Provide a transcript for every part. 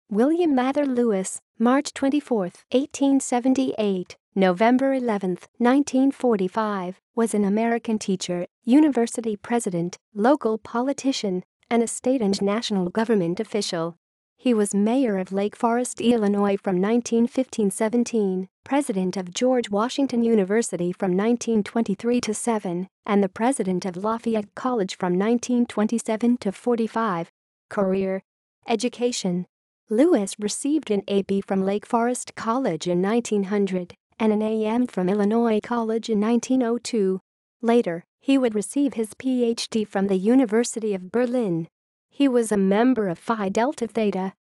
William Mather Lewis, March 24, 1878, November 11, 1945, was an American teacher, university president, local politician, and a state and national government official. He was mayor of Lake Forest, Illinois from 1915-17, president of George Washington University from 1923-7, and the president of Lafayette College from 1927-45. Career. Education. Lewis received an AP from Lake Forest College in 1900 and an AM from Illinois College in 1902. Later, he would receive his PhD from the University of Berlin. He was a member of Phi Delta Theta.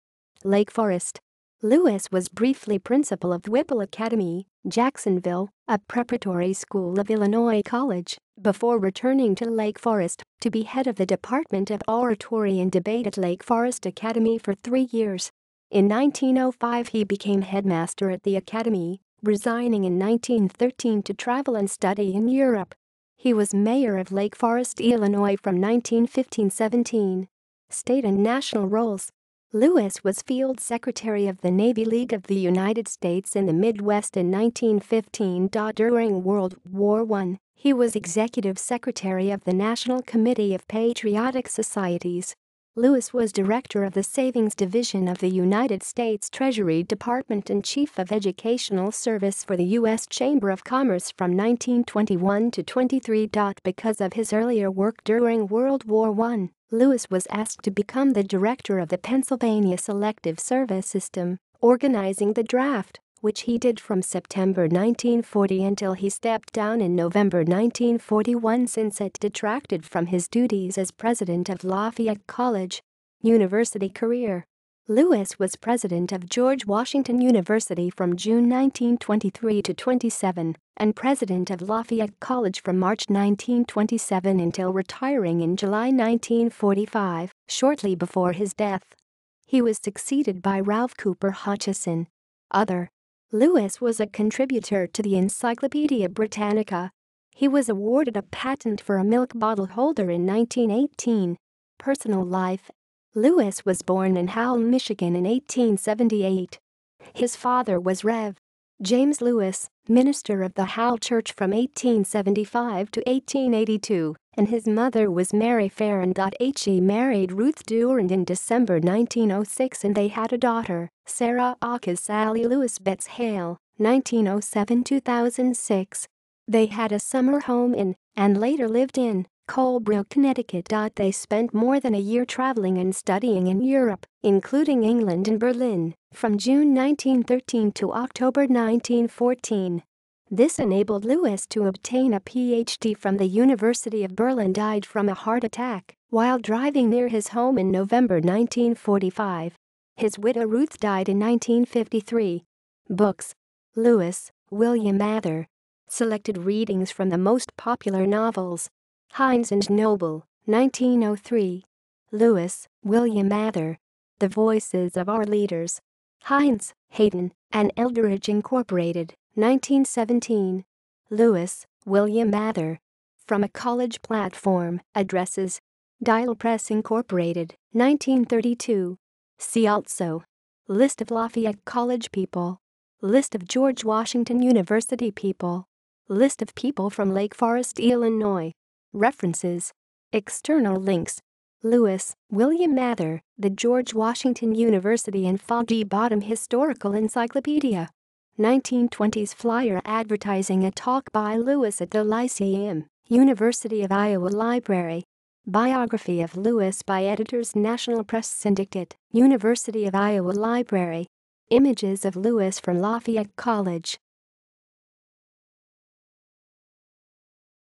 Lake Forest. Lewis was briefly principal of Whipple Academy, Jacksonville, a preparatory school of Illinois College, before returning to Lake Forest to be head of the Department of Oratory and Debate at Lake Forest Academy for 3 years. In 1905 he became headmaster at the academy, resigning in 1913 to travel and study in Europe. He was mayor of Lake Forest, Illinois from 1915-17. State and national roles. Lewis was Field Secretary of the Navy League of the United States in the Midwest in 1915. During World War I, he was Executive Secretary of the National Committee of Patriotic Societies. Lewis was Director of the Savings Division of the United States Treasury Department and Chief of Educational Service for the U.S. Chamber of Commerce from 1921 to 23. Because of his earlier work during World War I, Lewis was asked to become the director of the Pennsylvania Selective Service System, organizing the draft, which he did from September 1940 until he stepped down in November 1941 since it detracted from his duties as president of Lafayette College. University career. Lewis was president of George Washington University from June 1923 to 27 and president of Lafayette College from March 1927 until retiring in July 1945, shortly before his death. He was succeeded by Ralph Cooper Hutchison. Other. Lewis was a contributor to the Encyclopedia Britannica. He was awarded a patent for a milk bottle holder in 1918. Personal life. Lewis was born in Howell, Michigan in 1878. His father was Rev. James Lewis, minister of the Howell Church from 1875 to 1882, and his mother was Mary Farron. He married Ruth Durand in December 1906 and they had a daughter, Sarah Aka Sally Lewis Betts Hale, 1907-2006. They had a summer home in, and later lived in, Colebrook, Connecticut. They spent more than a year traveling and studying in Europe, including England and Berlin, from June 1913 to October 1914. This enabled Lewis to obtain a PhD from the University of Berlin. Died from a heart attack while driving near his home in November 1945. His widow Ruth died in 1953. Books. Lewis, William Mather. Selected readings from the most popular novels. Hines and Noble, 1903. Lewis, William Mather. The Voices of Our Leaders. Hines, Hayden, and Eldridge Incorporated, 1917. Lewis, William Mather. From a College Platform, Addresses. Dial Press Incorporated, 1932. See also. List of Lafayette College people. List of George Washington University people. List of people from Lake Forest, Illinois. References. External links. Lewis, William Mather, The George Washington University and Foggy Bottom Historical Encyclopedia. 1920s flyer advertising a talk by Lewis at the Lyceum, University of Iowa Library. Biography of Lewis by Editors National Press Syndicate, University of Iowa Library. Images of Lewis from Lafayette College.